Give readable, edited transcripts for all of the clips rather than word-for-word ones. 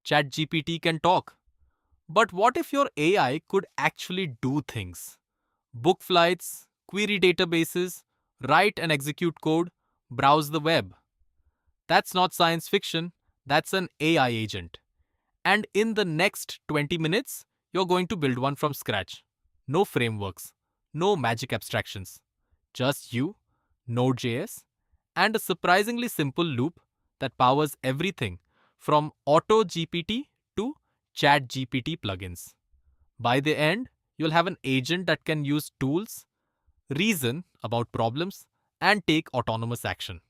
ChatGPT can talk. But what if your AI could actually do things? Book flights, query databases, write and execute code, browse the web. That's not science fiction, that's an AI agent. And in the next 20 minutes, you're going to build one from scratch. No frameworks, no magic abstractions. Just you, Node.js, and a surprisingly simple loop that powers everything from AutoGPT to ChatGPT plugins. By the end, you'll have an agent that can use tools, reason about problems, and take autonomous action.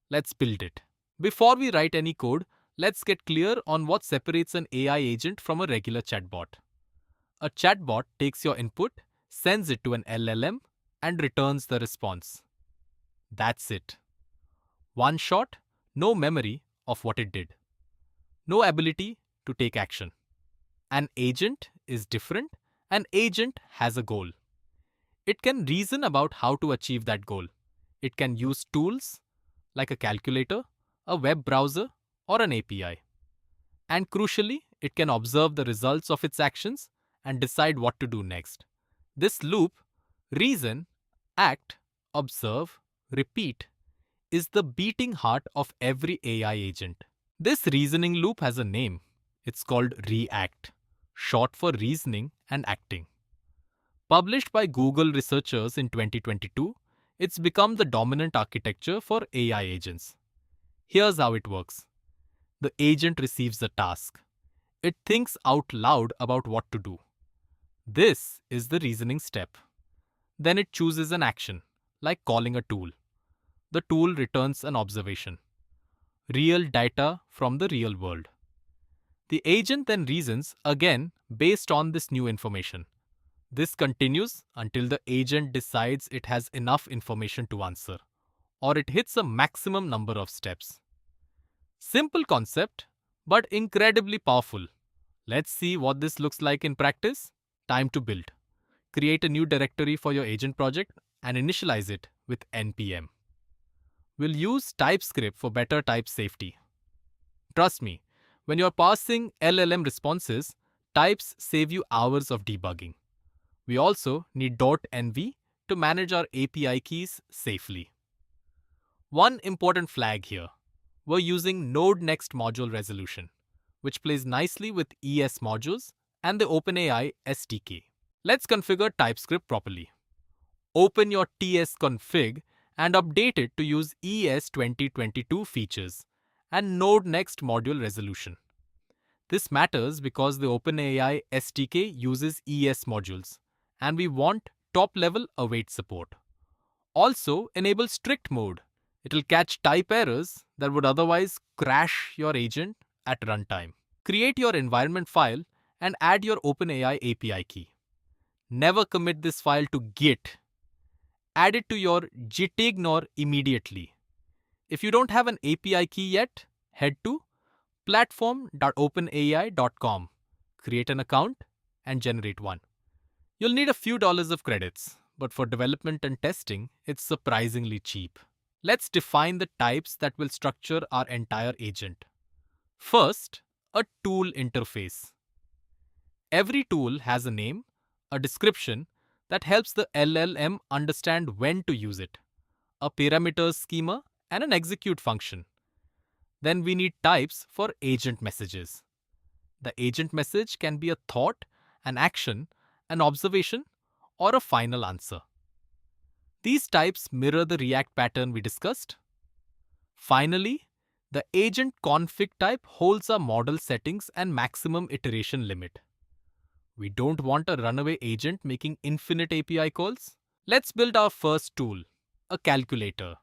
Let's build it. Before we write any code, let's get clear on what separates an AI agent from a regular chatbot. A chatbot takes your input, sends it to an LLM, and returns the response. That's it. One shot, no memory of what it did. No ability to take action. An agent is different. An agent has a goal. It can reason about how to achieve that goal. It can use tools like a calculator, a web browser, or an API. And crucially, it can observe the results of its actions and decide what to do next. This loop, reason, act, observe, repeat, is the beating heart of every AI agent. This reasoning loop has a name. It's called REACT, short for reasoning and acting. Published by Google researchers in 2022, it's become the dominant architecture for AI agents. Here's how it works. The agent receives a task. It thinks out loud about what to do. This is the reasoning step. Then it chooses an action, like calling a tool. The tool returns an observation. Real data from the real world. The agent then reasons again based on this new information. This continues until the agent decides it has enough information to answer, or it hits a maximum number of steps. Simple concept, but incredibly powerful. Let's see what this looks like in practice. Time to build. Create a new directory for your agent project and initialize it with npm. We'll use TypeScript for better type safety. Trust me, when you're parsing LLM responses, types save you hours of debugging. We also need .env to manage our API keys safely. One important flag here. We're using Node Next module resolution, which plays nicely with ES modules and the OpenAI SDK. Let's configure TypeScript properly. Open your tsconfig and update it to use ES 2022 features and Node Next module resolution. This matters because the OpenAI SDK uses ES modules, and we want top-level await support. Also, enable strict mode. It'll catch type errors that would otherwise crash your agent at runtime. Create your environment file and add your OpenAI API key. Never commit this file to Git. Add it to your gitignore immediately. If you don't have an API key yet, head to platform.openai.com. Create an account and generate one. You'll need a few dollars of credits, but for development and testing, it's surprisingly cheap. Let's define the types that will structure our entire agent. First, a tool interface. Every tool has a name, a description that helps the LLM understand when to use it, a parameters schema, and an execute function. Then we need types for agent messages. The agent message can be a thought, an action, an observation, or a final answer. These types mirror the React pattern we discussed. Finally, the agent config type holds our model settings and maximum iteration limit. We don't want a runaway agent making infinite API calls. Let's build our first tool, a calculator.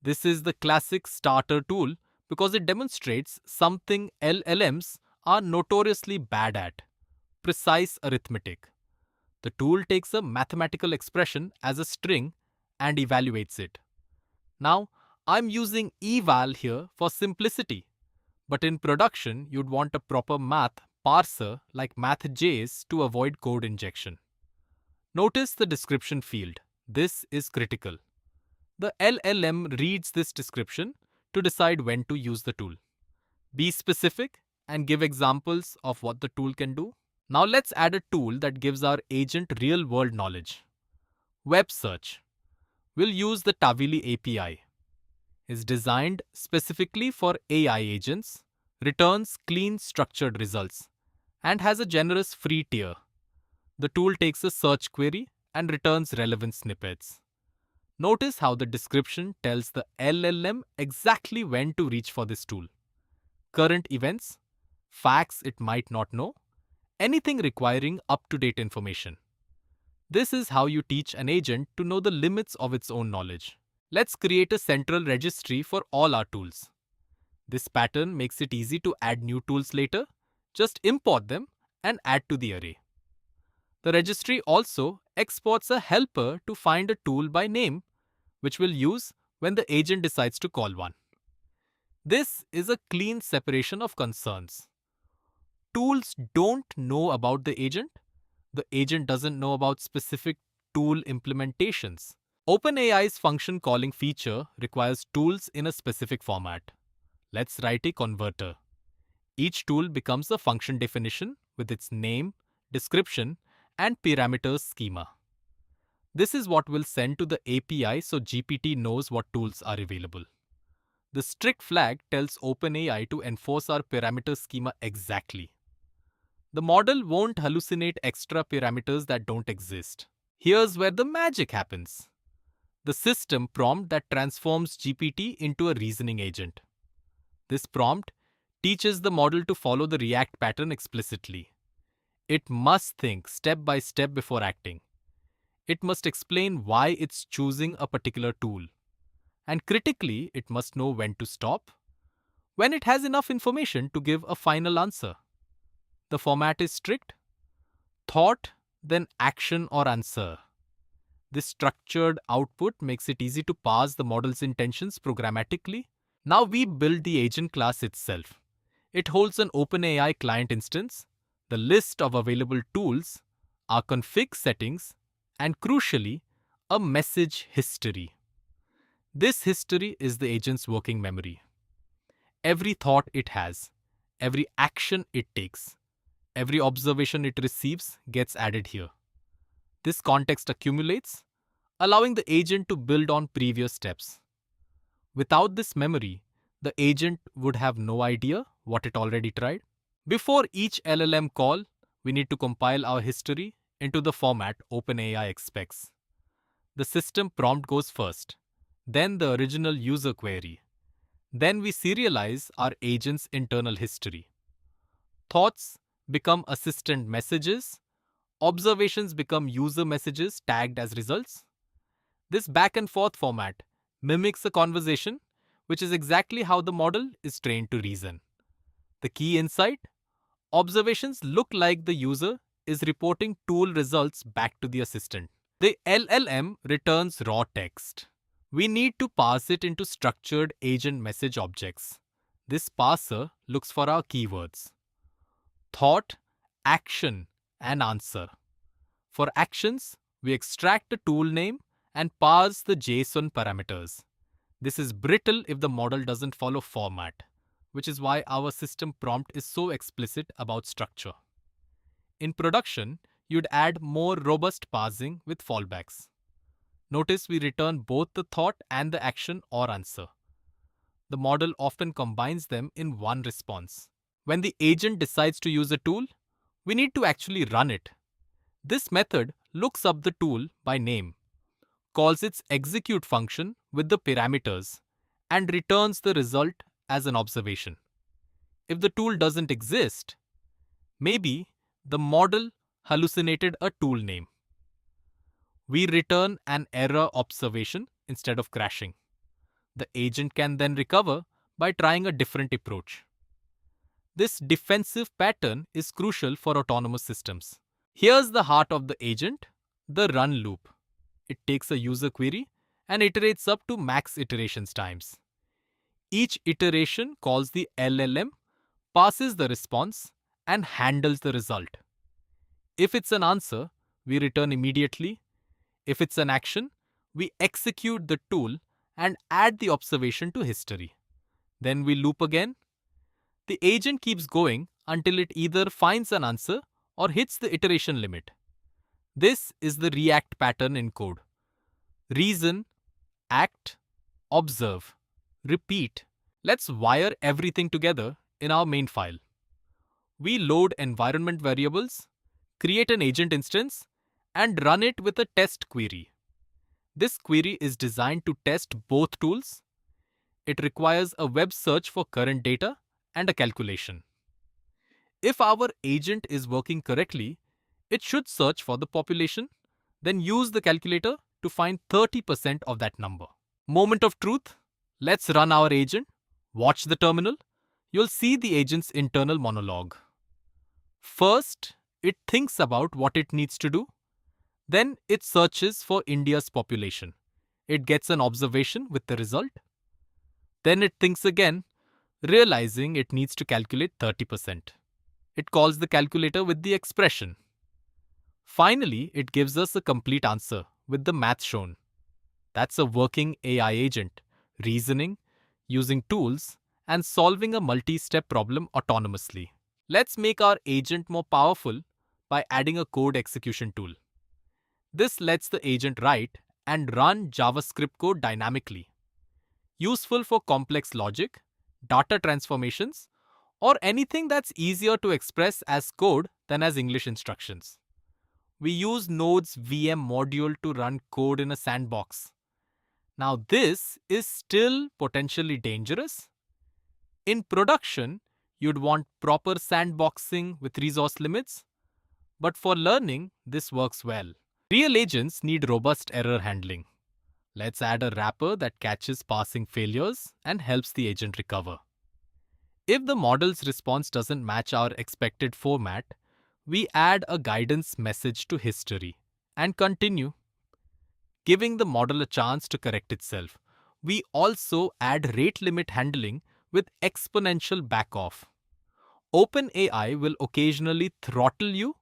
This is the classic starter tool because it demonstrates something LLMs are notoriously bad at: precise arithmetic. The tool takes a mathematical expression as a string and evaluates it. Now, I'm using eval here for simplicity, but in production, you'd want a proper math parser like math.js to avoid code injection. Notice the description field. This is critical. The LLM reads this description to decide when to use the tool. Be specific and give examples of what the tool can do. Now let's add a tool that gives our agent real-world knowledge. Web search. We'll use the Tavili API. It's designed specifically for AI agents, returns clean structured results, and has a generous free tier. The tool takes a search query and returns relevant snippets. Notice how the description tells the LLM exactly when to reach for this tool. Current events, facts it might not know, anything requiring up-to-date information. This is how you teach an agent to know the limits of its own knowledge. Let's create a central registry for all our tools. This pattern makes it easy to add new tools later. Just import them and add to the array. The registry also exports a helper to find a tool by name, which we'll use when the agent decides to call one. This is a clean separation of concerns. Tools don't know about the agent doesn't know about specific tool implementations. OpenAI's function calling feature requires tools in a specific format. Let's write a converter. Each tool becomes a function definition with its name, description, and parameters schema. This is what we'll send to the API so GPT knows what tools are available. The strict flag tells OpenAI to enforce our parameter schema exactly. The model won't hallucinate extra parameters that don't exist. Here's where the magic happens. The system prompt that transforms GPT into a reasoning agent. This prompt teaches the model to follow the React pattern explicitly. It must think step by step before acting. It must explain why it's choosing a particular tool. And critically, it must know when to stop, when it has enough information to give a final answer. The format is strict. Thought, then action or answer. This structured output makes it easy to parse the model's intentions programmatically. Now we build the agent class itself. It holds an OpenAI client instance, the list of available tools, our config settings, and crucially, a message history. This history is the agent's working memory. Every thought it has, every action it takes, every observation it receives gets added here. This context accumulates, allowing the agent to build on previous steps. Without this memory, the agent would have no idea what it already tried. Before each LLM call, we need to compile our history into the format OpenAI expects. The system prompt goes first, then the original user query. Then we serialize our agent's internal history. Thoughts become assistant messages. Observations become user messages tagged as results. This back and forth format mimics a conversation, which is exactly how the model is trained to reason. The key insight: observations look like the user is reporting tool results back to the assistant. The LLM returns raw text. We need to parse it into structured agent message objects. This parser looks for our keywords: thought, action, and answer. For actions, we extract the tool name and parse the JSON parameters. This is brittle if the model doesn't follow format, which is why our system prompt is so explicit about structure. In production, you'd add more robust parsing with fallbacks. Notice we return both the thought and the action or answer. The model often combines them in one response. When the agent decides to use a tool, we need to actually run it. This method looks up the tool by name, calls its execute function with the parameters, and returns the result as an observation. If the tool doesn't exist, maybe the model hallucinated a tool name. We return an error observation instead of crashing. The agent can then recover by trying a different approach. This defensive pattern is crucial for autonomous systems. Here's the heart of the agent, the run loop. It takes a user query and iterates up to max iterations times. Each iteration calls the LLM, passes the response, and handles the result. If it's an answer, we return immediately. If it's an action, we execute the tool and add the observation to history. Then we loop again. The agent keeps going until it either finds an answer or hits the iteration limit. This is the React pattern in code. Reason, act, observe, repeat. Let's wire everything together in our main file. We load environment variables, create an agent instance, and run it with a test query. This query is designed to test both tools. It requires a web search for current data and a calculation. If our agent is working correctly, it should search for the population, then use the calculator to find 30% of that number. Moment of truth. Let's run our agent. Watch the terminal. You'll see the agent's internal monologue. First, it thinks about what it needs to do. Then it searches for India's population. It gets an observation with the result. Then it thinks again, realizing it needs to calculate 30%. It calls the calculator with the expression. Finally, it gives us a complete answer with the math shown. That's a working AI agent, reasoning, using tools, and solving a multi-step problem autonomously. Let's make our agent more powerful by adding a code execution tool. This lets the agent write and run JavaScript code dynamically. Useful for complex logic, data transformations, or anything that's easier to express as code than as English instructions. We use Node's VM module to run code in a sandbox. Now this is still potentially dangerous. In production, you'd want proper sandboxing with resource limits, but for learning, this works well. Real agents need robust error handling. Let's add a wrapper that catches parsing failures and helps the agent recover. If the model's response doesn't match our expected format, we add a guidance message to history and continue, giving the model a chance to correct itself. We also add rate limit handling with exponential backoff. OpenAI will occasionally throttle you,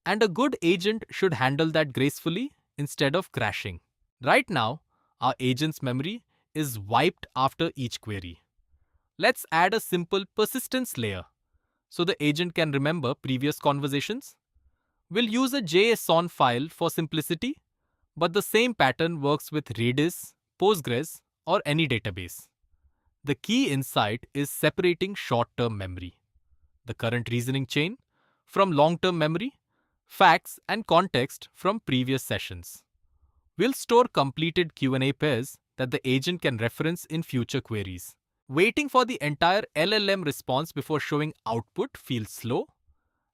and a good agent should handle that gracefully instead of crashing. Right now, our agent's memory is wiped after each query. Let's add a simple persistence layer so the agent can remember previous conversations. We'll use a JSON file for simplicity, but the same pattern works with Redis, Postgres, or any database. The key insight is separating short-term memory, the current reasoning chain, from long-term memory, facts and context from previous sessions. We'll store completed Q&A pairs that the agent can reference in future queries. Waiting for the entire LLM response before showing output feels slow.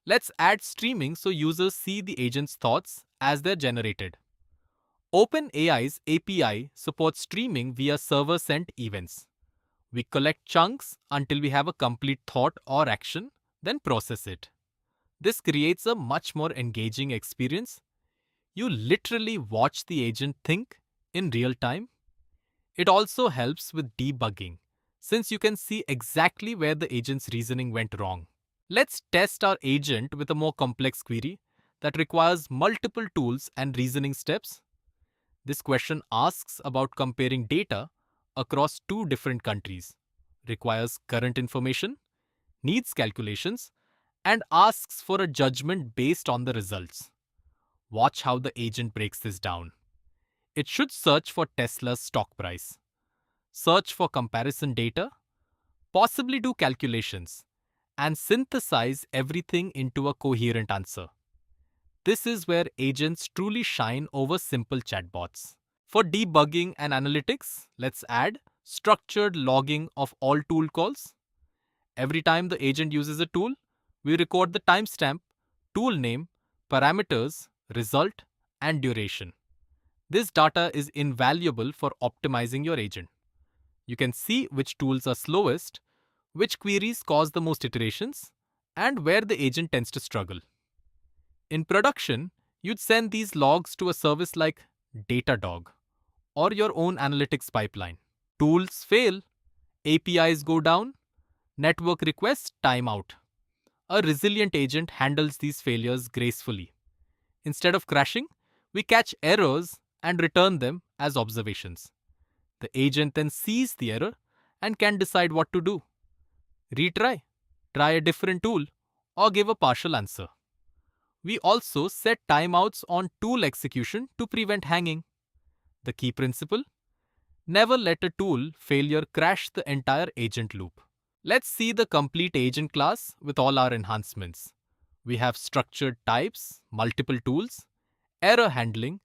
Let's add streaming so users see the agent's thoughts as they're generated. OpenAI's API supports streaming via server-sent events. We collect chunks until we have a complete thought or action, then process it. This creates a much more engaging experience. You literally watch the agent think in real time. It also helps with debugging, since you can see exactly where the agent's reasoning went wrong. Let's test our agent with a more complex query that requires multiple tools and reasoning steps. This question asks about comparing data across two different countries, requires current information, needs calculations, and asks for a judgment based on the results. Watch how the agent breaks this down. It should search for Tesla's stock price, search for comparison data, possibly do calculations, and synthesize everything into a coherent answer. This is where agents truly shine over simple chatbots. For debugging and analytics, let's add structured logging of all tool calls. Every time the agent uses a tool, we record the timestamp, tool name, parameters, result, and duration. This data is invaluable for optimizing your agent. You can see which tools are slowest, which queries cause the most iterations, and where the agent tends to struggle. In production, you'd send these logs to a service like Datadog or your own analytics pipeline. Tools fail, APIs go down, network requests time out. A resilient agent handles these failures gracefully. Instead of crashing, we catch errors and return them as observations. The agent then sees the error and can decide what to do. Retry, try a different tool, or give a partial answer. We also set timeouts on tool execution to prevent hanging. The key principle: never let a tool failure crash the entire agent loop. Let's see the complete agent class with all our enhancements. We have structured types, multiple tools, error handling,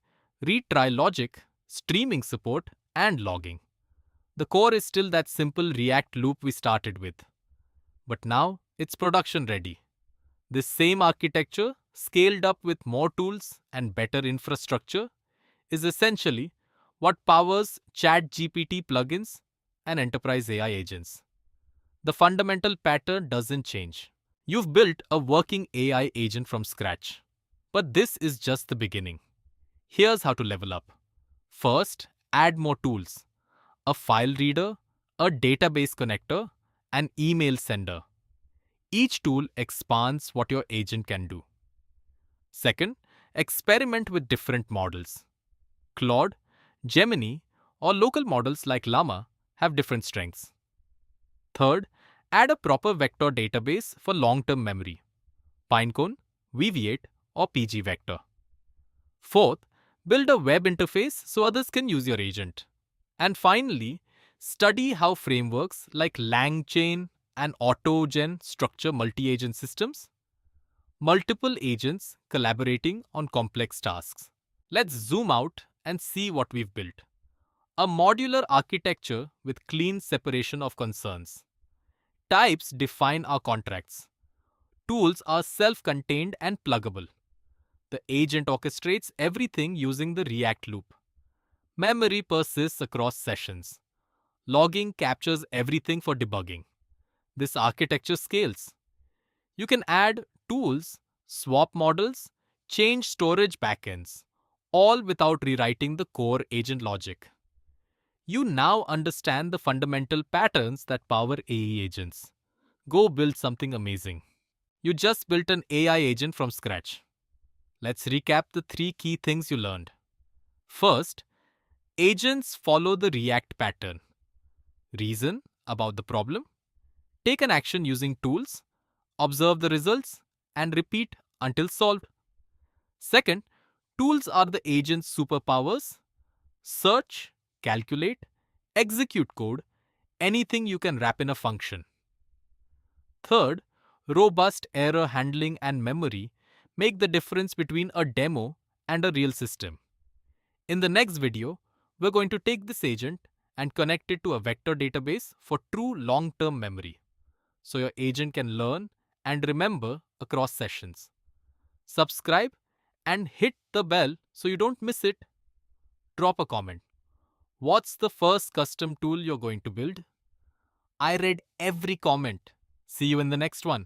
retry logic, streaming support, and logging. The core is still that simple React loop we started with. But now it's production ready. This same architecture, scaled up with more tools and better infrastructure, is essentially what powers ChatGPT plugins and enterprise AI agents. The fundamental pattern doesn't change. You've built a working AI agent from scratch. But this is just the beginning. Here's how to level up. First, add more tools: a file reader, a database connector, an email sender. Each tool expands what your agent can do. Second, experiment with different models. Claude, Gemini, or local models like Llama have different strengths. Third, add a proper vector database for long-term memory: Pinecone, Weaviate, or pgvector. Fourth, build a web interface so others can use your agent. And finally, study how frameworks like langchain and AutoGen structure multi-agent systems. Multiple agents collaborating on complex tasks. Let's zoom out and see what we've built. A modular architecture with clean separation of concerns. Types define our contracts. Tools are self-contained and pluggable. The agent orchestrates everything using the React loop. Memory persists across sessions. Logging captures everything for debugging. This architecture scales. You can add tools, swap models, change storage backends, all without rewriting the core agent logic. You now understand the fundamental patterns that power AE agents. Go build something amazing. You just built an AI agent from scratch. Let's recap the 3 key things you learned. First, agents follow the React pattern. Reason about the problem, take an action using tools, observe the results, and repeat until solved. Second, tools are the agent's superpowers. Search, calculate, execute code, anything you can wrap in a function. Third, robust error handling and memory make the difference between a demo and a real system. In the next video, we're going to take this agent and connect it to a vector database for true long-term memory, so your agent can learn and remember across sessions. Subscribe and hit the bell so you don't miss it. Drop a comment. What's the first custom tool you're going to build? I read every comment. See you in the next one.